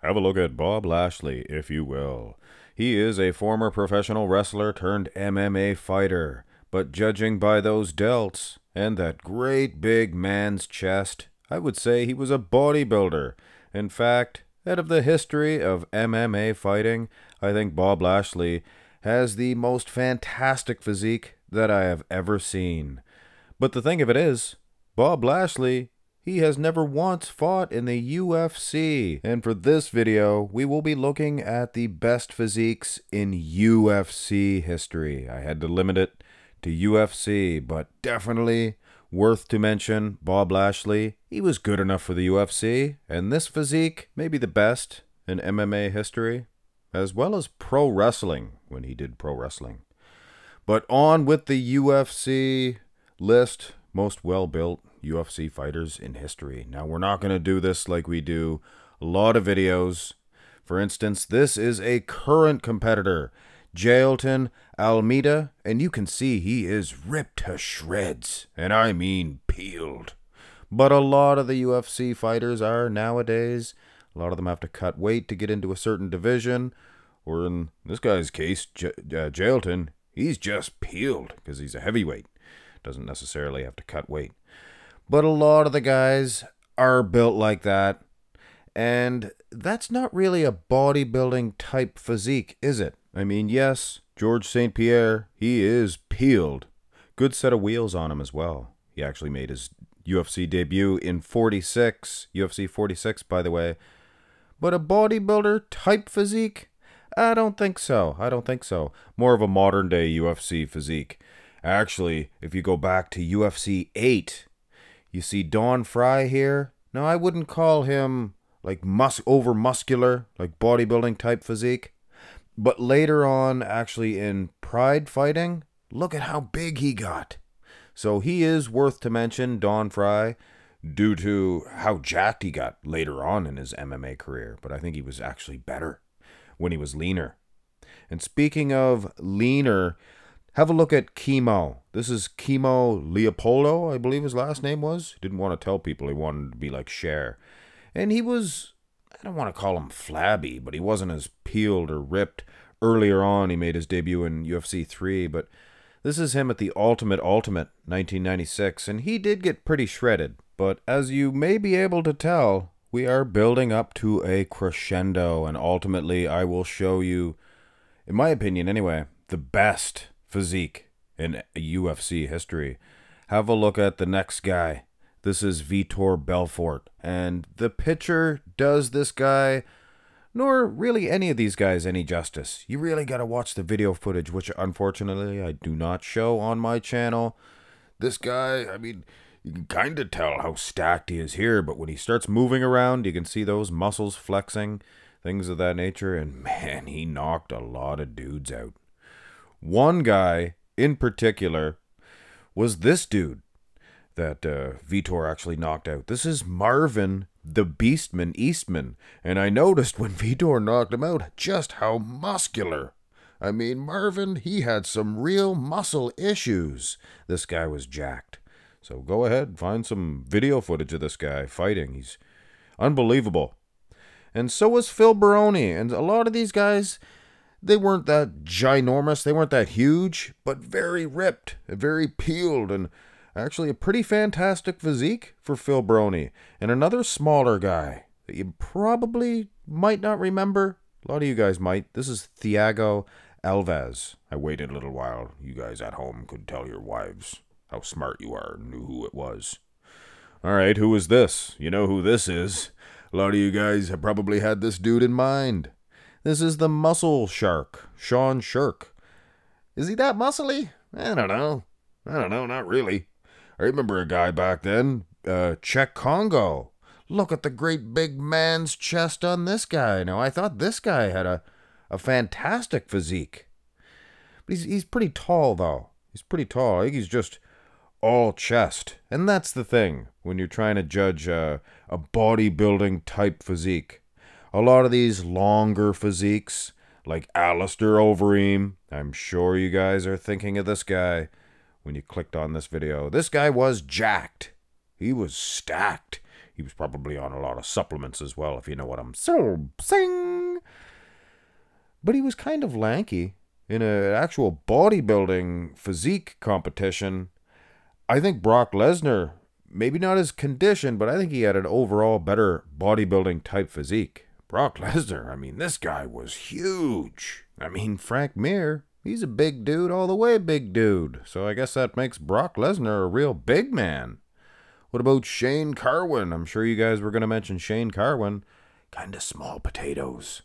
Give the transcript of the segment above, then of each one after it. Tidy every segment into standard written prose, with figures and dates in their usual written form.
Have a look at Bob Lashley, if you will. He is a former professional wrestler turned MMA fighter, but judging by those delts and that great big man's chest, I would say he was a bodybuilder. In fact, out of the history of MMA fighting, I think Bob Lashley has the most fantastic physique that I have ever seen. But the thing of it is, Bob Lashley, he has never once fought in the UFC. And for this video, we will be looking at the best physiques in UFC history. I had to limit it to UFC, but definitely worth to mention Bob Lashley. He was good enough for the UFC, and this physique may be the best in MMA history, as well as pro wrestling, when he did pro wrestling. But on with the UFC list, most well-built UFC fighters in history. Now, we're not going to do this like we do a lot of videos. For instance, this is a current competitor, Jailton Almeida, and you can see he is ripped to shreds, and I mean peeled. But a lot of the UFC fighters are nowadays. A lot of them have to cut weight to get into a certain division, or in this guy's case, Jailton, he's just peeled because he's a heavyweight. Doesn't necessarily have to cut weight. But a lot of the guys are built like that, and that's not really a bodybuilding type physique, is it? I mean, yes, George St. Pierre, he is peeled. Good set of wheels on him as well. He actually made his UFC debut in 46, UFC 46, by the way. But a bodybuilder type physique? I don't think so. I don't think so. More of a modern day UFC physique. Actually, if you go back to UFC 8, you see Don Fry here. Now, I wouldn't call him like over muscular, like bodybuilding type physique. But later on, actually in Pride fighting, look at how big he got. So he is worth to mention, Don Fry, due to how jacked he got later on in his MMA career. But I think he was actually better when he was leaner. And speaking of leaner, have a look at Chemo. This is Chemo Leopoldo, I believe his last name was. Didn't want to tell people he wanted to be like Cher. And he was, I don't want to call him flabby, but he wasn't as peeled or ripped. Earlier on, he made his debut in UFC 3, but this is him at the Ultimate 1996, and he did get pretty shredded. But as you may be able to tell, we are building up to a crescendo, and ultimately I will show you, in my opinion anyway, the best physique in UFC history. Have a look at the next guy. This is Vitor Belfort, and the picture does this guy, nor really any of these guys, any justice. You really got to watch the video footage, which unfortunately I do not show on my channel. This guy, I mean, you can kind of tell how stacked he is here, but when he starts moving around, you can see those muscles flexing, things of that nature, and man, he knocked a lot of dudes out. One guy in particular was this dude that Vitor actually knocked out. This is Marvin the Beastman Eastman, and I noticed when Vitor knocked him out just how muscular. I mean, Marvin, he had some real muscle issues. This guy was jacked. So go ahead, find some video footage of this guy fighting. He's unbelievable. And so was Phil Baroni, and a lot of these guys, they weren't that ginormous, they weren't that huge, but very ripped, very peeled, and actually a pretty fantastic physique for Phil Baroni. And another smaller guy that you probably might not remember, a lot of you guys might, this is Thiago Alves. I waited a little while. You guys at home could tell your wives how smart you are and knew who it was. Alright, who is this? You know who this is. A lot of you guys have probably had this dude in mind. This is the Muscle Shark, Sean Shirk. Is he that muscly? I don't know, not really. I remember a guy back then, Czech Congo. Look at the great big man's chest on this guy. Now, I thought this guy had a fantastic physique. But he's pretty tall, though. He's pretty tall. I think he's just all chest. And that's the thing when you're trying to judge a bodybuilding type physique. A lot of these longer physiques, like Alistair Overeem, I'm sure you guys are thinking of this guy when you clicked on this video. This guy was jacked. He was stacked. He was probably on a lot of supplements as well, if you know what I'm saying. But he was kind of lanky. In an actual bodybuilding physique competition, I think Brock Lesnar, maybe not his condition, but I think he had an overall better bodybuilding type physique. Brock Lesnar, I mean, this guy was huge. I mean, Frank Mir, he's a big dude, all the way big dude. So I guess that makes Brock Lesnar a real big man. What about Shane Carwin? I'm sure you guys were going to mention Shane Carwin. Kind of small potatoes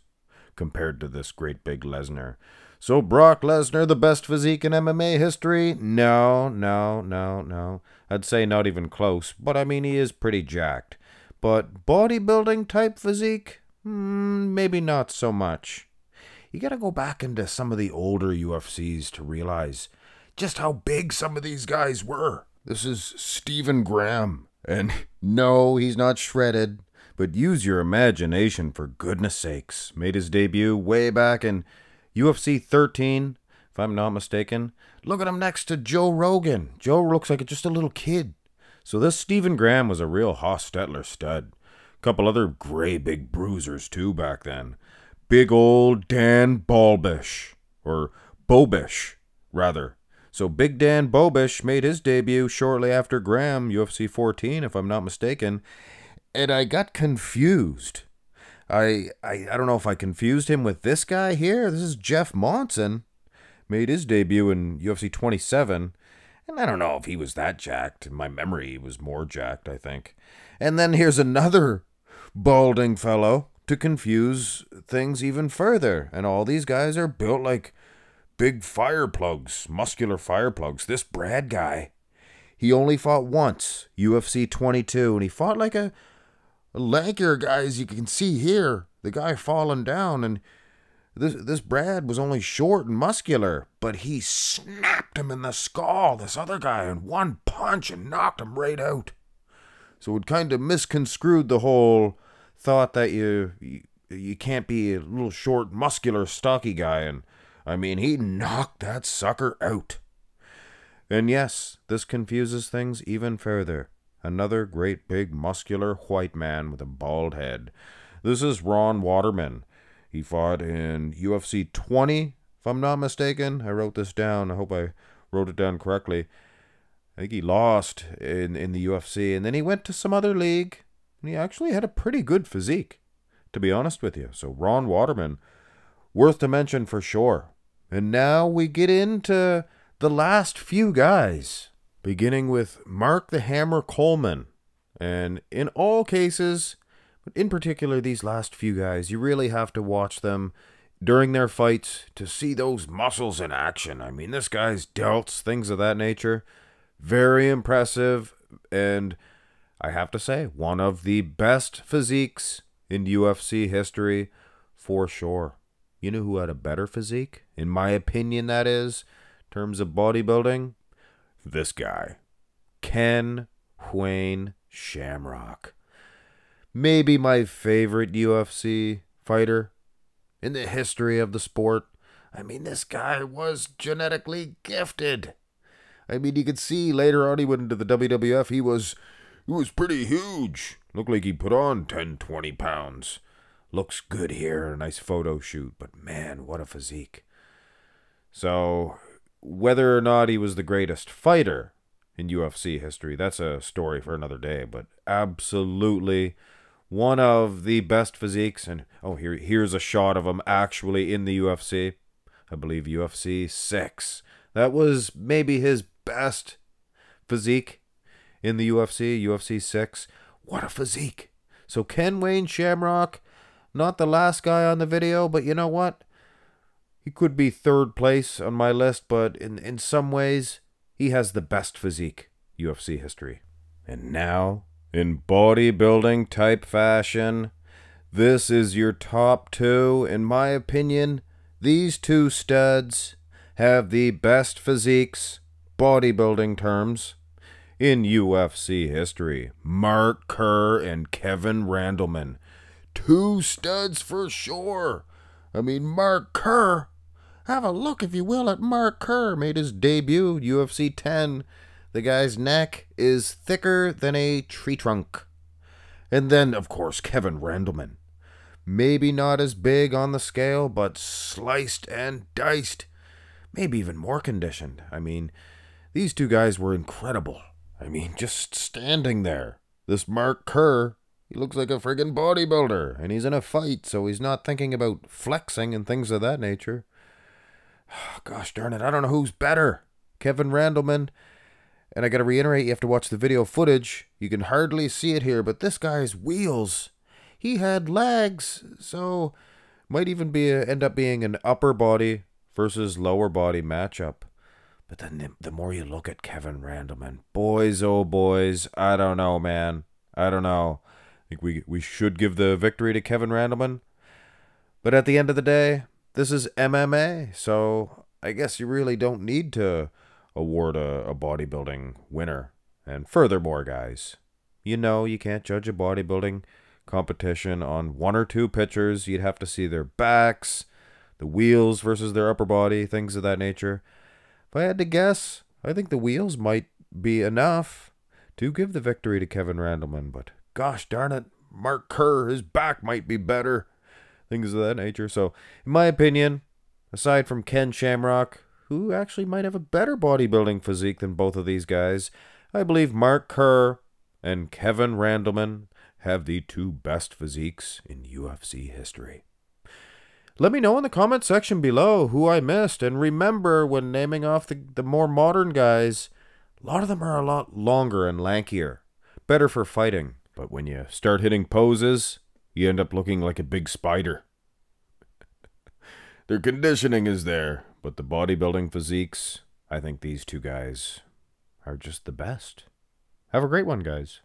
compared to this great big Lesnar. So Brock Lesnar, the best physique in MMA history? No. I'd say not even close, but I mean, he is pretty jacked. But bodybuilding type physique? Maybe not so much. You gotta go back into some of the older UFCs to realize just how big some of these guys were. This is Stephen Graham, and no, he's not shredded, but use your imagination for goodness sakes. Made his debut way back in UFC 13, if I'm not mistaken. Look at him next to Joe Rogan. Joe looks like just a little kid. So this Stephen Graham was a real Hostetler stud. Couple other gray big bruisers too back then. Big old Dan Balbish, or Bobish, rather. So Big Dan Bobish made his debut shortly after Graham, UFC 14, if I'm not mistaken. And I got confused. I don't know if I confused him with this guy here. This is Jeff Monson. Made his debut in UFC 27. And I don't know if he was that jacked. In my memory, he was more jacked, I think. And then here's another balding fellow to confuse things even further. And all these guys are built like big fire plugs, muscular fire plugs. This Brad guy, he only fought once, UFC 22, and he fought like a lankier guy, as you can see here, the guy falling down, and this Brad was only short and muscular, but he snapped him in the skull, this other guy, in one punch and knocked him right out. So it kind of misconstrued the whole thought that you can't be a little short, muscular, stocky guy, and I mean, he knocked that sucker out. And yes, this confuses things even further. Another great big muscular white man with a bald head. This is Ron Waterman. He fought in UFC 20, if I'm not mistaken. I wrote this down. I hope I wrote it down correctly. I think he lost in the UFC, and then he went to some other league, and he actually had a pretty good physique, to be honest with you. So Ron Waterman, worth to mention for sure. And now we get into the last few guys, beginning with Mark the Hammer Coleman. And in all cases, but in particular these last few guys, you really have to watch them during their fights to see those muscles in action. I mean, this guy's delts, things of that nature, very impressive. And I have to say, one of the best physiques in UFC history for sure. You know who had a better physique? In my opinion, that is, in terms of bodybuilding, this guy, Ken Wayne Shamrock. Maybe my favorite UFC fighter in the history of the sport. I mean, this guy was genetically gifted. I mean, you could see later on he went into the WWF. He was pretty huge. Looked like he put on 10, 20 pounds. Looks good here, a nice photo shoot, but man, what a physique. So, whether or not he was the greatest fighter in UFC history, that's a story for another day, but absolutely one of the best physiques. And oh, here's a shot of him actually in the UFC. I believe UFC 6. That was maybe his best physique in the UFC 6. What a physique. So Ken Wayne Shamrock, not the last guy on the video, but you know what? He could be third place on my list, but in some ways, he has the best physique UFC history. And now, in bodybuilding type fashion, this is your top two. In my opinion, these two studs have the best physiques, bodybuilding terms, in UFC history. Mark Kerr and Kevin Randleman. Two studs for sure. I mean, Mark Kerr, have a look, if you will, at Mark Kerr. Made his debut, UFC 10. The guy's neck is thicker than a tree trunk. And then, of course, Kevin Randleman. Maybe not as big on the scale, but sliced and diced. Maybe even more conditioned. I mean, these two guys were incredible. I mean, just standing there. This Mark Kerr, he looks like a friggin' bodybuilder, and he's in a fight, so he's not thinking about flexing and things of that nature. Gosh darn it, I don't know who's better. Kevin Randleman. And I gotta reiterate, you have to watch the video footage. You can hardly see it here, but this guy's wheels. He had legs, so might even end up being an upper body versus lower body matchup. But then the more you look at Kevin Randleman, boys, oh boys, I don't know, man. I don't know. I think we should give the victory to Kevin Randleman. But at the end of the day, this is MMA, so I guess you really don't need to award a bodybuilding winner. And furthermore, guys, you know you can't judge a bodybuilding competition on one or two pictures. You'd have to see their backs, the wheels versus their upper body, things of that nature. If I had to guess, I think the wheels might be enough to give the victory to Kevin Randleman. But gosh darn it, Mark Kerr, his back might be better. Things of that nature. So, in my opinion, aside from Ken Shamrock, who actually might have a better bodybuilding physique than both of these guys, I believe Mark Kerr and Kevin Randleman have the two best physiques in UFC history. Let me know in the comment section below who I missed. And remember, when naming off the more modern guys, a lot of them are a lot longer and lankier. Better for fighting. But when you start hitting poses, you end up looking like a big spider. Their conditioning is there, but the bodybuilding physiques, I think these two guys are just the best. Have a great one, guys.